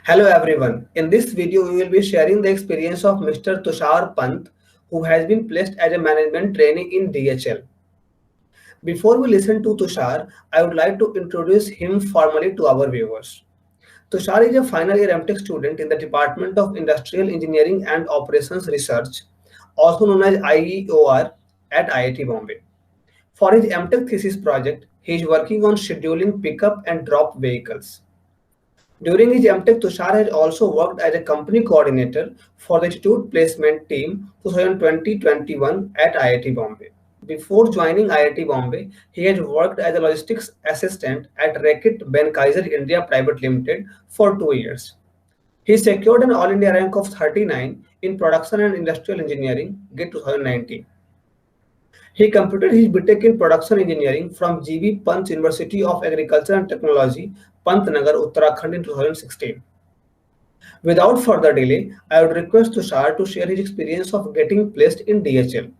Hello everyone. In this video, we will be sharing the experience of Mr. Tushar Pant, who has been placed as a management trainee in DHL. Before we listen to Tushar, I would like to introduce him formally to our viewers. Tushar is a final year MTech student in the Department of Industrial Engineering and Operations Research, also known as IEOR, at IIT Bombay. For his MTech thesis project, he is working on scheduling pickup and drop vehicles. During his MTech, Tushar has also worked as a company coordinator for the Institute Placement Team 2020-21 at IIT Bombay. Before joining IIT Bombay, he has worked as a logistics assistant at Reckitt Benckiser India Private Limited for 2 years. He secured an All India rank of 39 in Production and Industrial Engineering, GIT 2019. He completed his BTech in Production Engineering from GV Pant University of Agriculture and Technology, Pantnagar, Uttarakhand in 2016. Without further delay, I would request Tushar to share his experience of getting placed in DHL.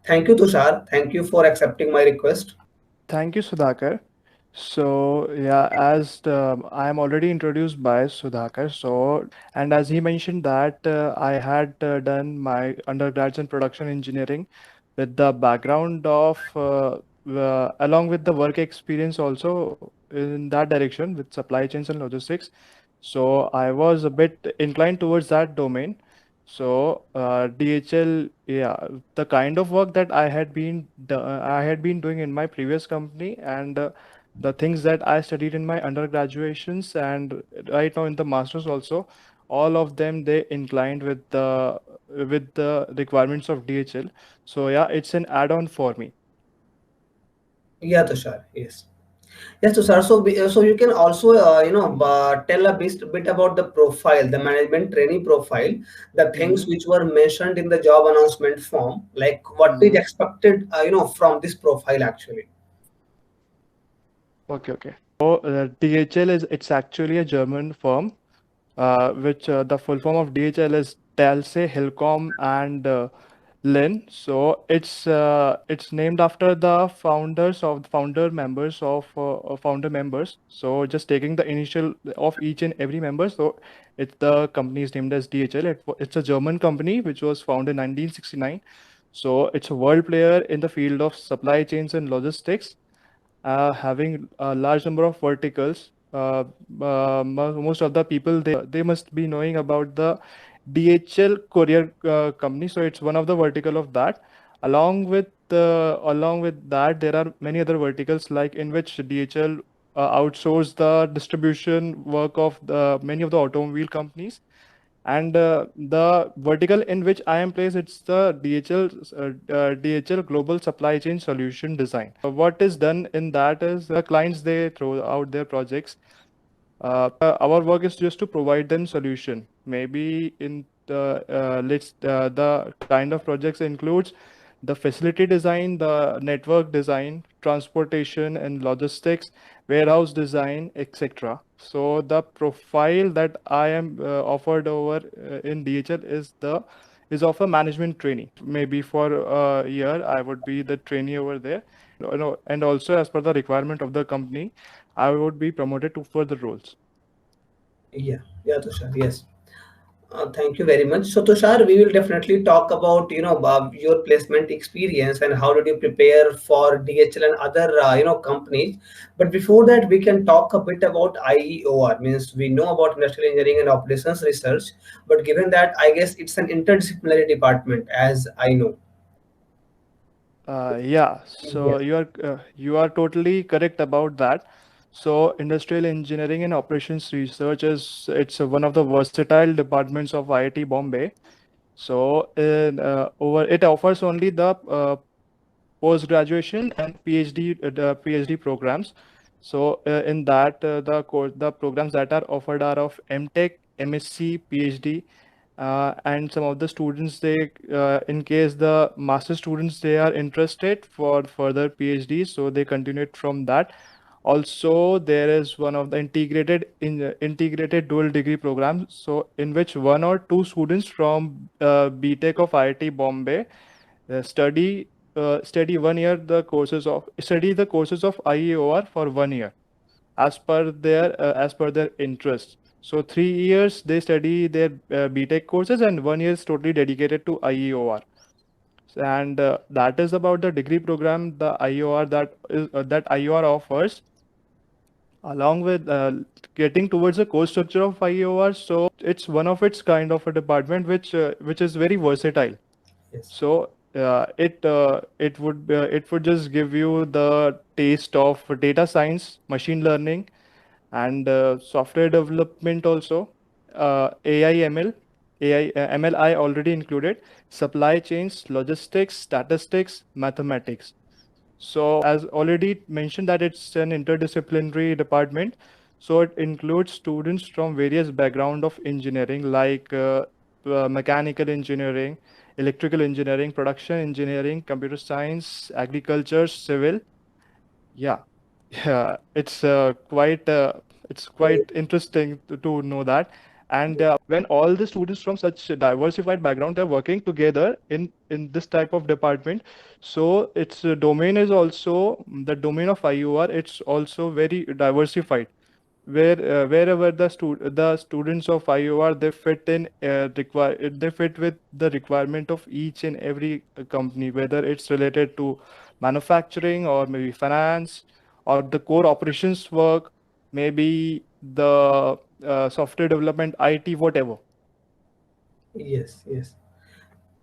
Thank you, Tushar. Thank you for accepting my request. Thank you, Sudhakar. So, yeah, as I am already introduced by Sudhakar, and as he mentioned that I had done my undergrads in production engineering with the background of, along with the work experience also in that direction with supply chains and logistics. So, I was a bit inclined towards that domain. So DHL, yeah, the kind of work that I had been doing in my previous company, and the things that I studied in my undergraduations and right now in the masters also, all of them they inclined with the requirements of DHL. So yeah, it's an add-on for me. Yeah, Tushar. Yes. Yes, Tushar. So you can also tell a bit about the profile, the management trainee profile, the things Mm-hmm. which were mentioned in the job announcement form, like what is Mm-hmm. expected, from this profile actually. Okay, okay. So DHL is it's actually a German firm, which the full form of DHL is Dalse, Hilcom, and Lin. So it's named after the founder members. So just taking the initial of each and every member. So it's the company is named as DHL. It's a German company which was founded in 1969. So it's a world player in the field of supply chains and logistics, having a large number of verticals. Most of the people they must be knowing about the DHL courier company. So it's one of the vertical of that. Along with that, there are many other verticals like in which DHL outsource the distribution work of many of the automobile companies. And the vertical in which I am placed, it's the DHL Global Supply Chain Solution Design. What is done in that is the clients they throw out their projects. Our work is just to provide them solution. Maybe in the kind of projects includes the facility design, the network design, transportation and logistics, warehouse design, etc. So the profile that I am offered over in DHL is of a management trainee. Maybe for a year I would be the trainee over there. And also as per the requirement of the company, I would be promoted to further roles. Yeah, Tushar. Yes. Thank you very much. So, Tushar, we will definitely talk about your placement experience and how did you prepare for DHL and other companies. But before that, we can talk a bit about IEOR. Means we know about industrial engineering and operations research, but given that, I guess it's an interdisciplinary department, as I know. Yeah, so Yes. you are totally correct about that. So industrial engineering and operations research is it's one of the versatile departments of IIT Bombay. So over it offers only the post graduation and PhD programs. So in that the programs that are offered are of MTech, MSc, PhD, and some of the students they in case the master students they are interested for further PhD, so they continue it from that. Also, there is one of the integrated dual degree programs, so in which one or two students from BTech of IIT Bombay study the courses of IEOR for 1 year as per their interest. So 3 years they study their BTech courses, and 1 year is totally dedicated to IEOR. And that is about the degree program, the IOR that IOR offers, along with getting towards the course structure of IOR. So it's one of its kind of a department which is very versatile. Yes. So it would just give you the taste of data science, machine learning, and software development also, AI ML, MLI already included, supply chains, logistics, statistics, mathematics. So as already mentioned that it's an interdisciplinary department, so it includes students from various background of engineering like mechanical engineering, electrical engineering, production engineering, computer science, agriculture, civil. Yeah, yeah, it's quite interesting to know that. And when all the students from such a diversified background are working together in this type of department, so its domain is also the domain of IUR. It's also very diversified, where wherever the students of IOR, they fit in they fit with the requirement of each and every company, whether it's related to manufacturing or maybe finance or the core operations work, maybe the software development, IT, whatever. Yes, yes.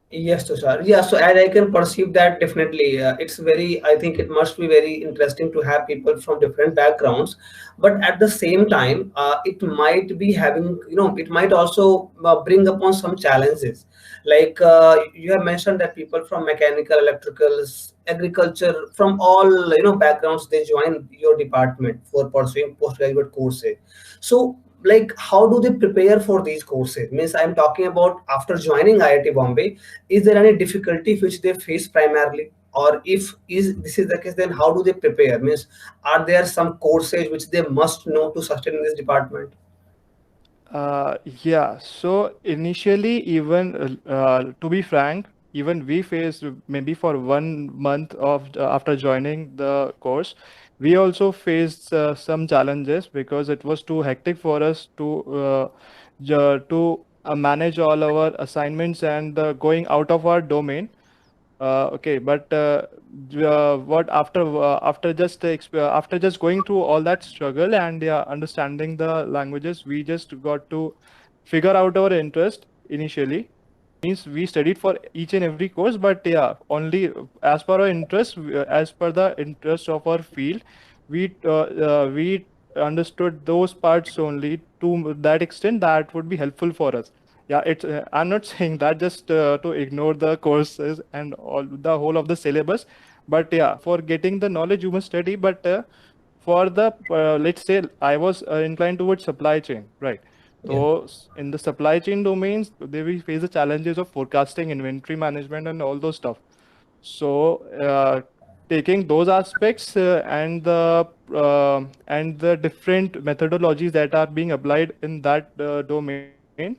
Yes, Tushar. Yeah, so as I can perceive that definitely, it's very, I think it must be very interesting to have people from different backgrounds. But at the same time, it might be having, it might also bring upon some challenges. Like you have mentioned that people from mechanical, electricals, agriculture, from all, backgrounds, they join your department for pursuing postgraduate courses. So, like, how do they prepare for these courses? Means I'm talking about after joining IIT Bombay, is there any difficulty which they face primarily, or if is this is the case, then how do they prepare? Means are there some courses which they must know to sustain in this department? Yeah, so initially, even to be frank, even we faced maybe for 1 month of after joining the course, we also faced some challenges because it was too hectic for us to manage all our assignments and going out of our domain. Okay, but what after just going through all that struggle and yeah, understanding the languages, we just got to figure out our interest initially. Means we studied for each and every course, but yeah, only as per our interest, as per the interest of our field, we understood those parts only to that extent that would be helpful for us. Yeah, it's I'm not saying that just to ignore the courses and all the whole of the syllabus, but yeah, for getting the knowledge you must study. But for the let's say I was inclined towards supply chain, right? Yeah. So in the supply chain domains, they will face the challenges of forecasting, inventory management, and all those stuff. So taking those aspects and the different methodologies that are being applied in that domain,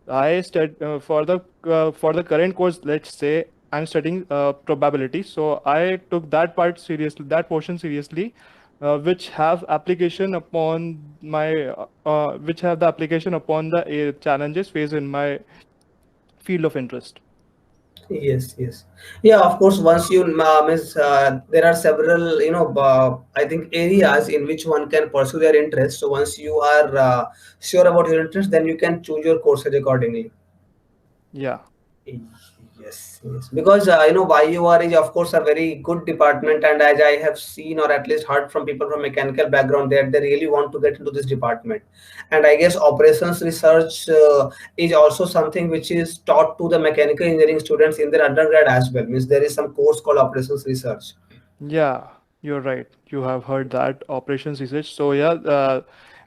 I studied for the current course. Let's say I'm studying probability, so I took that part seriously, that portion seriously, which have application upon which have the application upon the challenges faced in my field of interest. Yes, yes, yeah. Of course, once you miss, there are several, I think areas in which one can pursue their interest. So once you are sure about your interest, then you can choose your courses accordingly. Yeah. Yes, yes. Because YUR is of course a very good department, and as I have seen or at least heard from people from mechanical background, that they really want to get into this department. And I guess operations research is also something which is taught to the mechanical engineering students in their undergrad as well. Means there is some course called operations research. Yeah, you're right. You have heard that operations research. So yeah,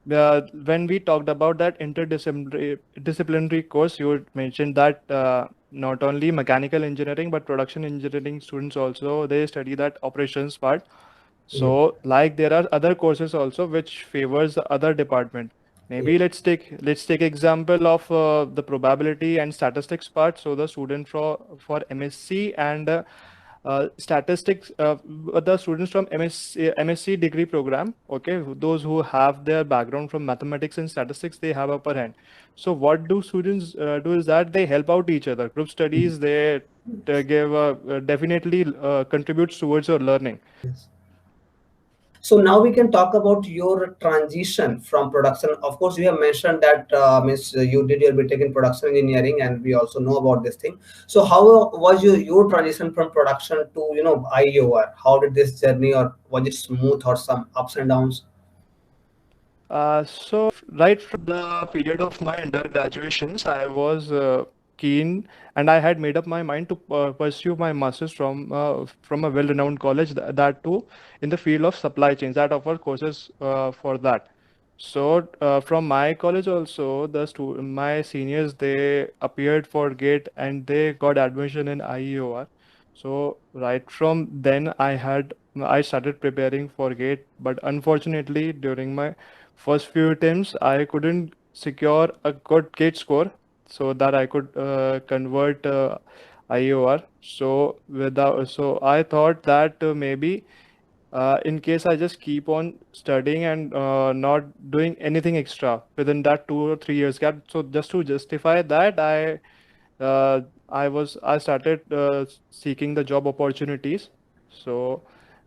when we talked about that interdisciplinary disciplinary course, you had mentioned that not only mechanical engineering but production engineering students also they study that operations part. Yeah, So like there are other courses also which favors the other department. yeah, Maybe let's take example of the probability and statistics part. So the student for MSc and statistics, the students from MSc degree program, okay, those who have their background from mathematics and statistics, they have upper hand. So what do students do is that they help out each other. Group studies, they give definitely contributes towards your learning. Yes. So now we can talk about your transition from production. Of course, you have mentioned that means you did your BTech in production engineering, and we also know about this thing. So how was your transition from production to IOR? How did this journey, or was it smooth or some ups and downs? So right from the period of my undergraduations, I was keen, and I had made up my mind to pursue my masters from a well-renowned college, that too in the field of supply chains that offer courses for that. So from my college also, my seniors, they appeared for GATE and they got admission in IEOR. So right from then I started preparing for GATE, but unfortunately during my first few attempts I couldn't secure a good GATE score so that I could convert IEOR. So I thought that maybe in case I just keep on studying and not doing anything extra within that 2 or 3 years gap. So just to justify that, I started seeking the job opportunities. So,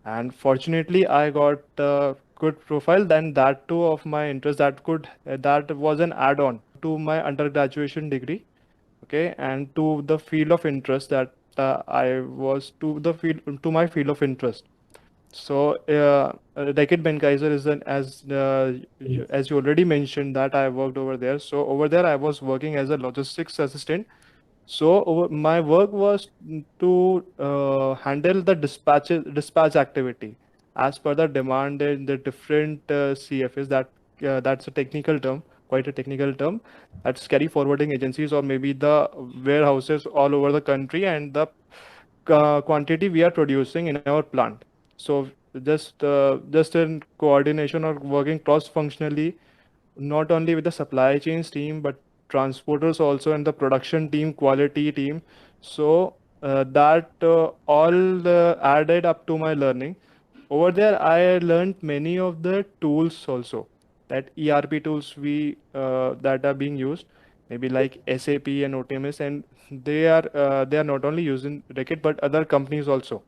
and fortunately, I got a good profile. Then that too of my interest that was an add-on to my undergraduation degree. Okay, and to the field of interest that I was to the field to my field of interest. So, Reckitt Benckiser is as you already mentioned that I worked over there. So over there, I was working as a logistics assistant. So my work was to handle the dispatch activity as per the demand in the different CFAs. That's a technical term, quite a technical term. That's carry forwarding agencies or maybe the warehouses all over the country and the quantity we are producing in our plant. So just in coordination or working cross functionally, not only with the supply chains team but transporters also and the production team, quality team. So that all added up to my learning. Over there I learned many of the tools also, that ERP tools we that are being used, maybe like SAP and OTMS, and they are not only used in Reckitt but other companies also.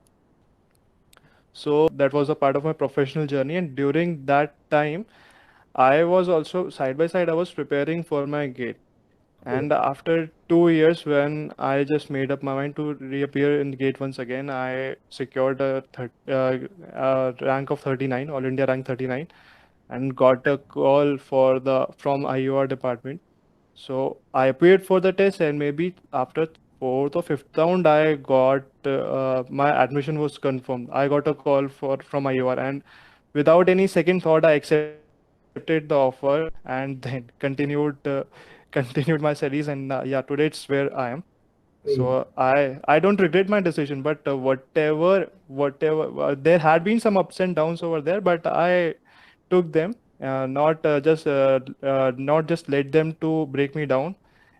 So that was a part of my professional journey, and during that time I was also side by side I was preparing for my GATE. And after 2 years, when I just made up my mind to reappear in GATE once again, I secured a rank of 39, All India rank 39, and got a call from IUR department. So I appeared for the test, and maybe after fourth or fifth round, I got my admission was confirmed. I got a call from IUR, and without any second thought, I accepted the offer and then continued my studies. And yeah, today it's where I am. So I don't regret my decision, but whatever there had been some ups and downs over there, but I took them, not just let them to break me down.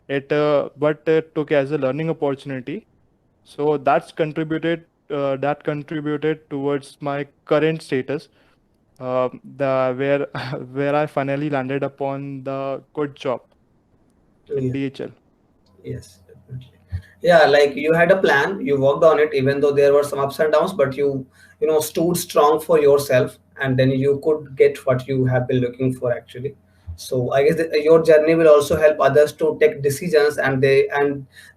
But took as a learning opportunity. So that contributed towards my current status, the where where I finally landed upon the good job in Yeah. DHL. Yes, definitely. Yeah, like you had a plan, you worked on it, even though there were some ups and downs, but you stood strong for yourself, and then you could get what you have been looking for actually. So I guess your journey will also help others to take decisions, and they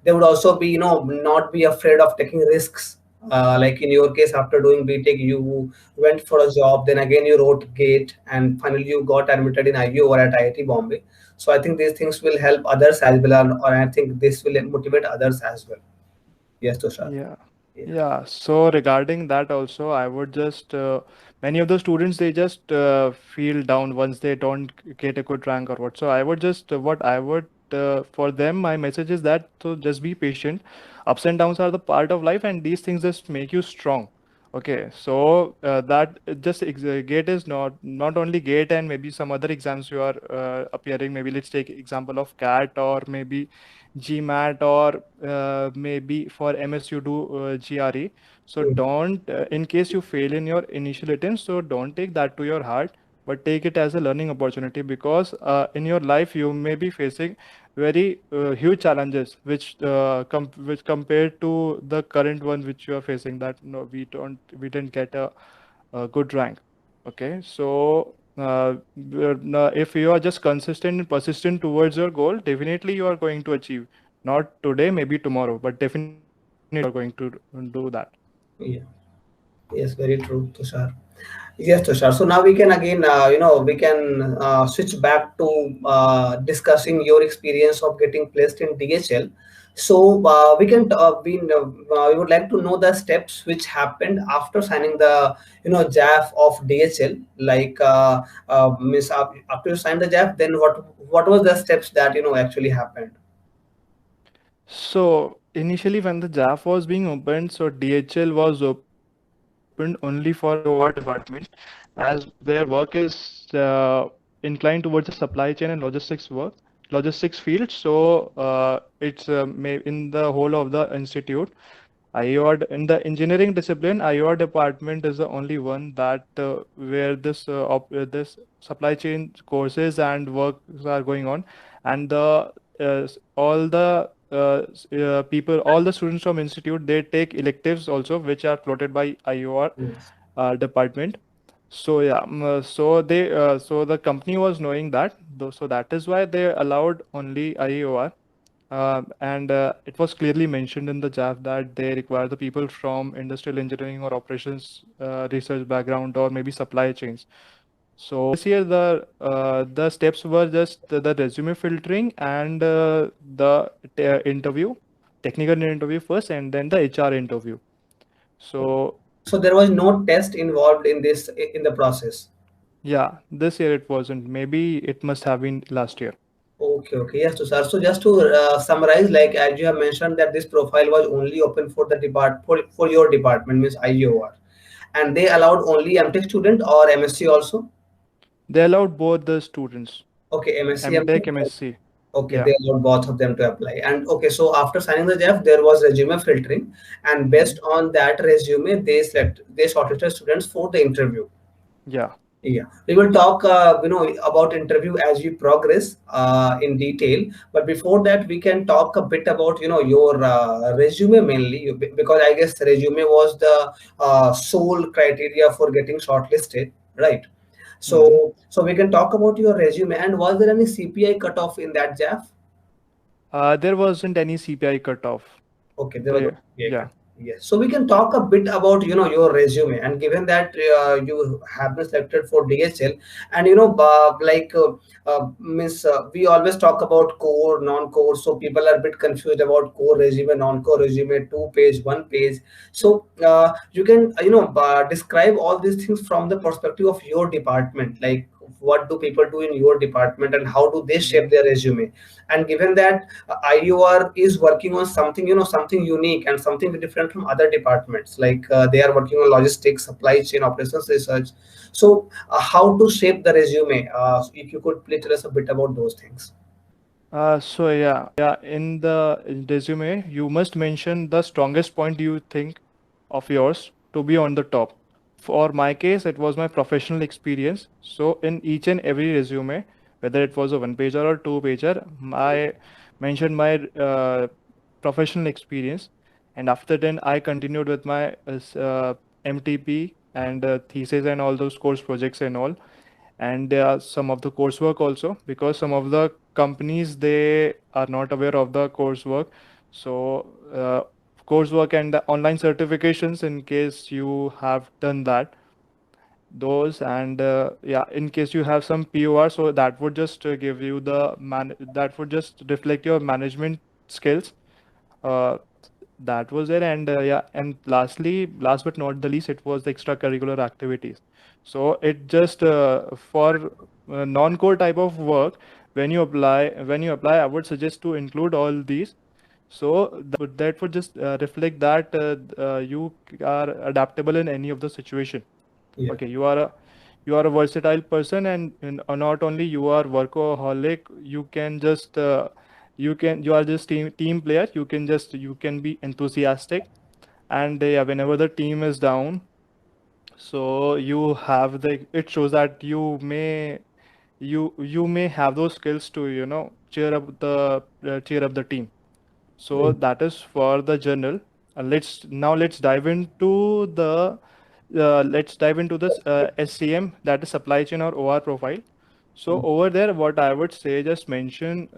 would also be not be afraid of taking risks. Like in your case, after doing BTech, you went for a job, then again you wrote GATE, and finally you got admitted in IU or at IIT Bombay. So I think these things will help others as well, or I think this will motivate others as well. Yes, Tushar. Yeah. Yeah. Yeah, so regarding that also, I would just many of the students, they just feel down once they don't get a good rank or what. So I would just what I would for them, my message is that, so just be patient. Ups and downs are the part of life, and these things just make you strong. Okay, so that just GATE is not only GATE and maybe some other exams you are appearing. Maybe let's take example of CAT or maybe GMAT or maybe for MS you do GRE. So Mm. don't in case you fail in your initial attempt, so don't take that to your heart, but take it as a learning opportunity because in your life you may be facing very huge challenges which compared to the current one which you are facing, that no, we didn't get a good rank. Okay, so if you are just consistent and persistent towards your goal, definitely you are going to achieve. Not today, maybe tomorrow, but definitely you are going to do that. Yeah. Yes, very true, Tushar. Yes, Tushar. So now we can again, we can switch back to discussing your experience of getting placed in DHL. So we would like to know the steps which happened after signing the, JAF of DHL. Like, after you signed the JAF, then what was the steps that actually happened? So initially, when the JAF was being opened, so DHL was opened only for IOR department, as their work is inclined towards the supply chain and logistics field. So it's in the whole of the institute. IOR in the engineering discipline, IOR department is the only one that where this supply chain courses and works are going on, and all the all the students from institute, they take electives also, which are floated by IOR Yes. department. So yeah, so the company was knowing that, though, so that is why they allowed only IOR. And it was clearly mentioned in the JAF that they require the people from industrial engineering or operations research background or maybe supply chains. So this year the steps were just the resume filtering and interview, technical interview first, and then the HR interview. So So there was no test involved in this in the process. yeah, this year it wasn't. Maybe it must have been last year. Okay, okay. Yes, sir. So just to summarize, like as you have mentioned that this profile was only open for the for your department, means IOR, and they allowed only MTech student or MSc also. They allowed both the students, Okay, MSc, MTech, MTech. MSc. Okay, Yeah. they allowed both of them to apply. And okay, so after signing the JF, there was resume filtering, and Mhm. based on that resume, they shortlisted students for the interview. Yeah. Yeah, we will talk, about interview as we progress in detail. But before that, we can talk a bit about, your resume mainly, because I guess resume was the sole criteria for getting shortlisted, right? Mhm. So we can talk about your resume. And was there any CPI cutoff in that, Jeff? There wasn't any CPI cutoff. Okay, there was a They, CPA cut. yeah. Yes. So we can talk a bit about your resume, and given that you have been selected for DHL, and means we always talk about core, non-core. So people are a bit confused about core resume, non-core resume, 2 page, 1 page. So you can describe all these things from the perspective of your department, like what do people do in your department and how do they shape Mhm. their resume. And given that IUR is working on something, something unique and something different from other departments. Like they are working on logistics, supply chain, operations research. So, how to shape the resume? If you could please tell us a bit about those things. So yeah, in the resume, you must mention the strongest point you think of yours to be on the top. For my case, it was my professional experience. So in each and every resume, whether it was a one pager or two pager, I mentioned my professional experience, and after then I continued with my MTP and thesis and all those course projects and all, and some of the coursework also, because some of the companies, they are not aware of the coursework. So coursework and the online certifications, in case you have done that, those, and yeah, in case you have some POR, so that would just give you the that would just reflect your management skills. uh, that was it. And yeah, and last but not the least, it was the extracurricular activities. So it just for non-core type of work, when you apply, I would suggest to include all these. So that would just reflect that you are adaptable in any of the situation. Yeah. Okay, you are a versatile person, and not only you are workaholic, you can just you are just team player. You can be enthusiastic, and yeah, whenever the team is down, so you have the it shows that you may have those skills to cheer up the team. So Yeah. that is for the journal. Let's dive into the let's dive into this SCM, that is supply chain or OR profile. So over there, what I would say, uh, just mention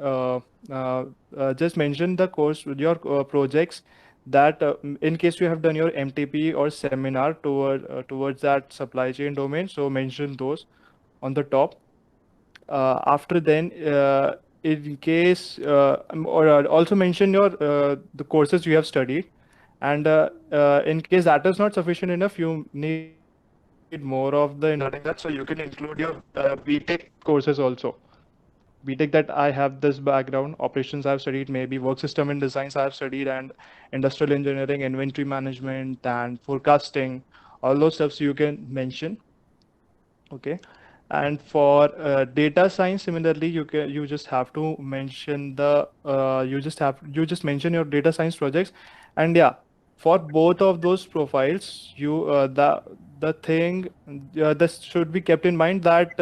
the course with your projects that in case you have done your MTP or seminar towards that supply chain domain. So mention those on the top. After then, in case or also mention your the courses you have studied, and in case that is not sufficient enough, you need more of the regarding that, so you can include your BTech courses also. BTech, that I have this background, operations I have studied, maybe work system and designs I have studied, and industrial engineering, inventory management, and forecasting. All those stuffs you can mention. Okay. And for data science, similarly, you just have to mention you just mention your data science projects. And yeah, for both of those profiles, the thing this should be kept in mind that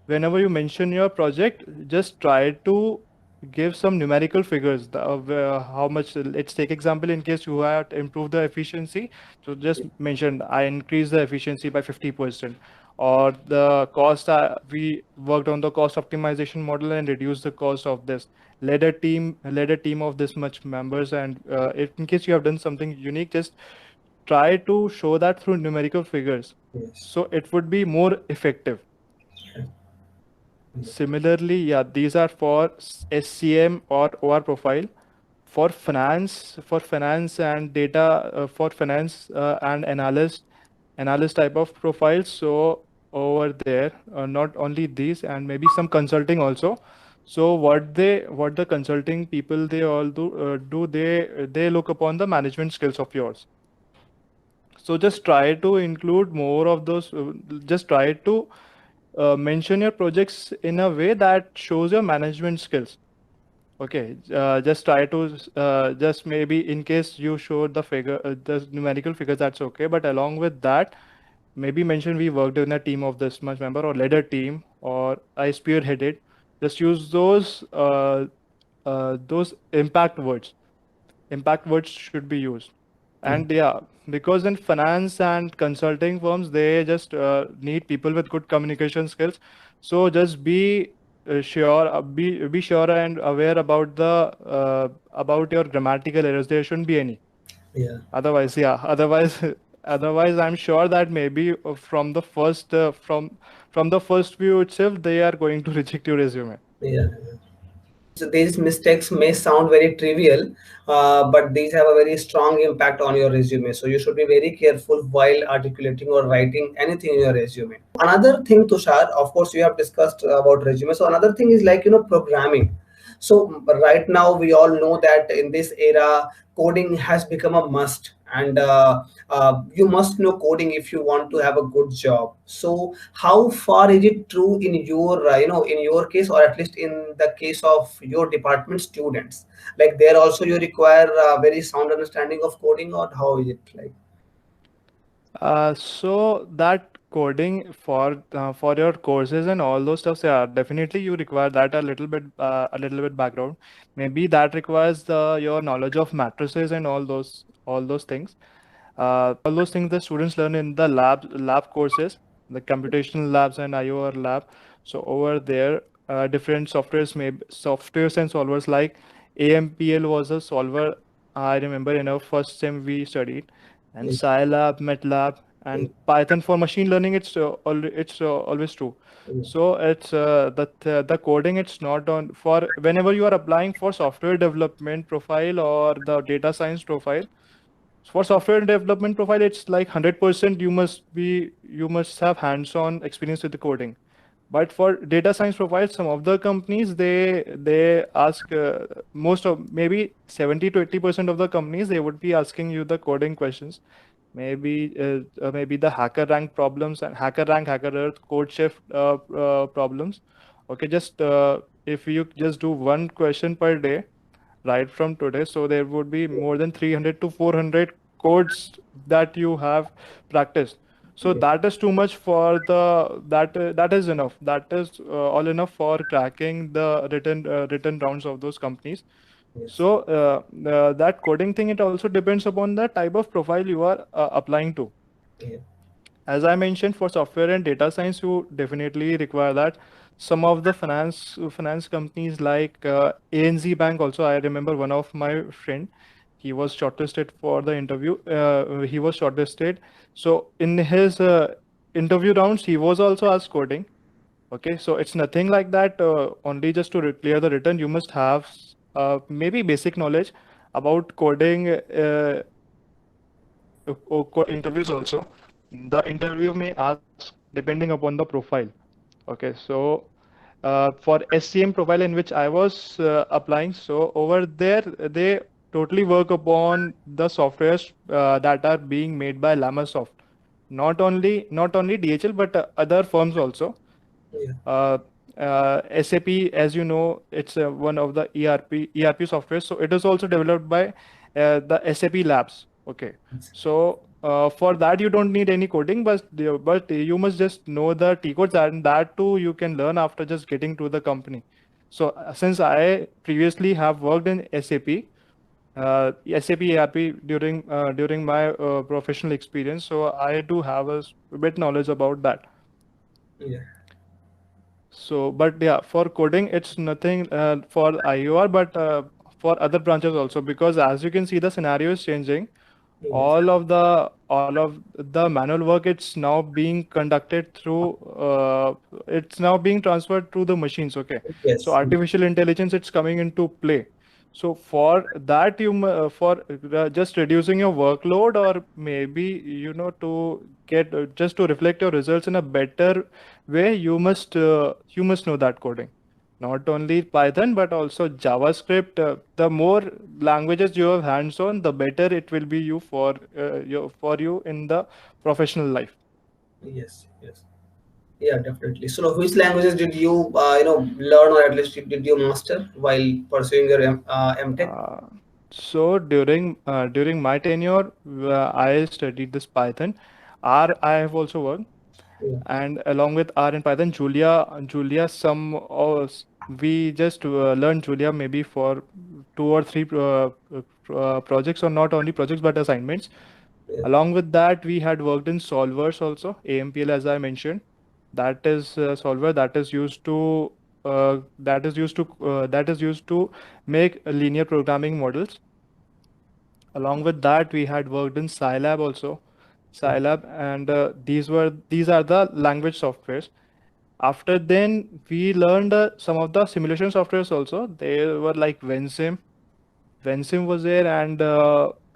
whenever you mention your project, just try to give some numerical figures of how much. Let's take example, in case you have improved the efficiency, so just mention I increased the efficiency by 50%, or the cost, we worked on the cost optimization model and reduced the cost of this, led a team of this much members. And if in case you have done something unique, just try to show that through numerical figures, Yes. so it would be more effective. Similarly, yeah, these are for SCM or OR profile. For finance and data, for finance and analyst type of profiles. So over there, not only these, and maybe some consulting also. So what the consulting people they all do, they look upon the management skills of yours. So just try to include more of those. Just try to mention your projects in a way that shows your management skills. Okay, just try to just maybe in case you showed the numerical figures, that's okay. But along with that, maybe mention we worked in a team of this much member, or led a team, or I spearheaded. Just use those impact words. Impact words should be used. Yeah. And yeah, because in finance and consulting firms, they just need people with good communication skills. So just be sure and aware about the about your grammatical errors. There shouldn't be any. Yeah. Otherwise, yeah, otherwise, I'm sure that maybe from the first view itself, they are going to reject your resume. Yeah. So these mistakes may sound very trivial, but these have a very strong impact on your resume. So you should be very careful while articulating or writing anything in your resume. Another thing, Tushar, of course, you have discussed about resume. So another thing is like, programming. So right now we all know that in this era, coding has become a must, and you must know coding if you want to have a good job. So how far is it true in your in your case, or at least in the case of your department students, like there also you require a very sound understanding of coding, or how is it like? So that coding for your courses and all those stuff, yeah, definitely you require that a little bit background. Maybe that requires your knowledge of matrices and all those things. All those things the students learn in the lab courses, the computational labs and IOR lab. So over there, different softwares and solvers like AMPL was a solver. I remember in our first sem we studied, and Yeah. Scilab, MATLAB, Yeah. and Python for machine learning. It's always true. Yeah. So it's the coding. It's not on for whenever you are applying for software development profile or the data science profile. For software development profile, it's like 100% you must have hands-on experience with the coding. But for data science profiles, some of the companies, they ask most of, maybe 70 to 80% of the companies, they would be asking you the coding questions. Maybe the hacker rank problems and hacker rank, hacker earth, code shift problems. Okay, just if you just do one question per day right from today, so there would be more than 300 to 400 codes that you have practiced. So Yeah. that is too much for the that is enough, that is all enough for cracking the written rounds of those companies. Yes. So that coding thing, it also depends upon the type of profile you are applying to. Yeah. As I mentioned, for software and data science, you definitely require that. Some of the finance companies like ANZ Bank also, I remember one of my friend, he was shortlisted for the interview. He was shortlisted. So in his interview rounds, he was also asked coding. Okay, so it's nothing like that. Only just to clear the written, you must have maybe basic knowledge about coding. Interviews also, the interview may ask depending upon the profile. Okay, so for SCM profile in which I was applying, so over there they totally work upon the softwares that are being made by Lamasoft. Not only DHL, but other firms also. Yeah. uh, SAP, as you know, it's one of the ERP software. So it is also developed by the SAP Labs. Okay, Yes. so for that you don't need any coding, but you must just know the T codes, and that too you can learn after just getting to the company. So since I previously have worked in SAP ERP during my professional experience, so I do have a bit knowledge about that. Yeah. So, but yeah, for coding, it's nothing for IOR, but for other branches also, because as you can see, the scenario is changing. Yes. All of the manual work, it's now being conducted through, it's now being transferred to the machines. Okay, so Yes. artificial intelligence, it's coming into play. So for that, for just reducing your workload, or maybe to get just to reflect your results in a better way, you must know that coding. Not only Python, but also JavaScript. The more languages you have hands on, the better it will be for you in the professional life. Yes. Yes. Yeah, definitely. So, which languages did you, learn, or at least did you master while pursuing your MTech? Uh, so during my tenure, I studied this Python. R, I have also worked, Yeah. and along with R and Python, Julia, we just learned Julia maybe for two or three projects, or not only projects but assignments. Yeah. Along with that, we had worked in solvers also, AMPL, as I mentioned. That is solver that is used to make linear programming models. Along with that, we had worked in Scilab also, Yeah. Scilab, and these are the language softwares. After then, we learned some of the simulation softwares also. They were like Vensim was there, and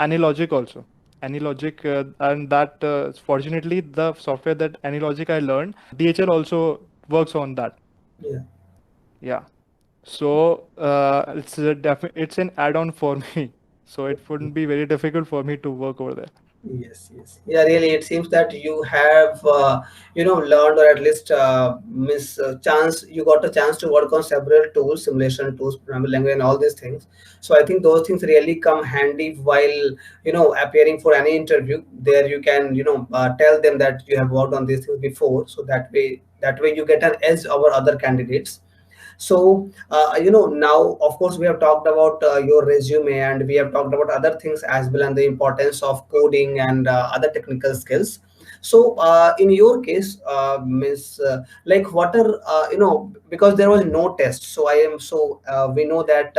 Anylogic also. Anylogic, and that fortunately the software that Anylogic I learned, DHL also works on that. Yeah. Yeah. So it's an add-on for me. So it wouldn't be very difficult for me to work over there. Yes, yes. Yeah, really, it seems that you have, learned, or at least you got a chance to work on several tools, simulation tools, programming language, and all these things. So I think those things really come handy while, appearing for any interview. There you can, tell them that you have worked on these things before. So that way you get an edge over other candidates. So now of course we have talked about your resume, and we have talked about other things as well, and the importance of coding and other technical skills. So in your case, miss like what are because there was no test, so I am so we know that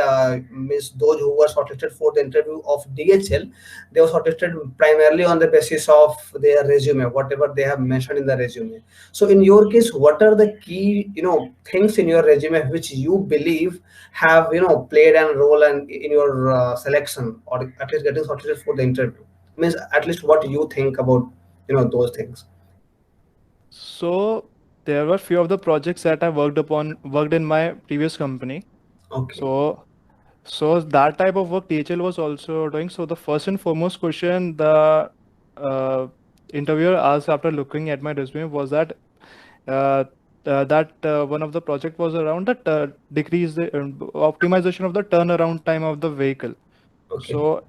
miss those who were shortlisted for the interview of DHL, they were shortlisted primarily on the basis of their resume, whatever they have mentioned in the resume. So in your case, what are the key, things in your resume which you believe have, played a role in your selection, or at least getting shortlisted for the interview? Means at least what you think about, those things. So there were few of the projects that I worked in my previous company. Okay. So so that type of work THL was also doing. So the first and foremost question the uh, interviewer asked after looking at my resume was that uh, one of the project was around the decrease the optimization of the turnaround time of the vehicle. Okay. So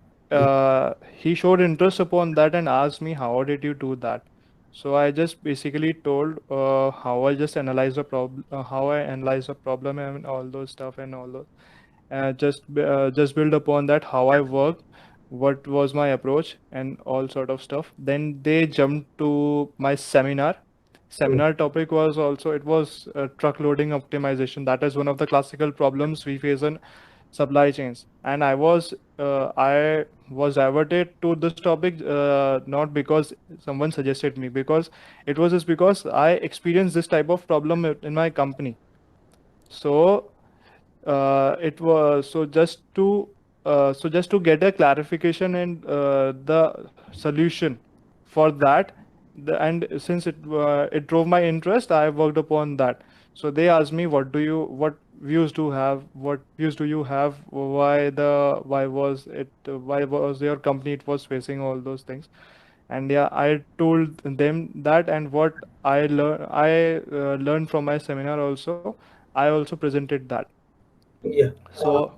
he showed interest upon that and asked me, how did you do that? So I just basically told how I just analyze the problem, how I analyze the problem and all those stuff and all those. Just build upon that how I work, what was my approach and all sort of stuff. Then they jumped to my seminar. Mm. Seminar topic was also it was truck loading optimization. That is one of the classical problems we face in supply chains. And I was diverted to this topic not because someone suggested me, because it was just because I experienced this type of problem in my company. So it was so just to get a clarification and the solution for that, and since it drove my interest, I worked upon that. So they asked me, what views do you have, why was your company it was facing all those things. And yeah, I told them that, and what I learned from my seminar also, I also presented that. Yeah. So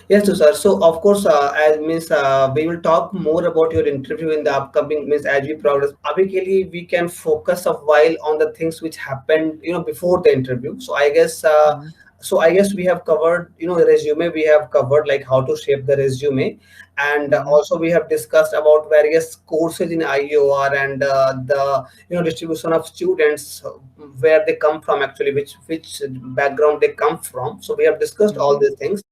Yes, sir. So of course, as means we will talk more about your interview in the upcoming means as we progress. Basically, we can focus a while on the things which happened, before the interview. mm, So I guess we have covered, the resume. We have covered like how to shape the resume, and mm, also we have discussed about various courses in IOR and the distribution of students, where they come from actually, which background they come from. So we have discussed all mm, these things.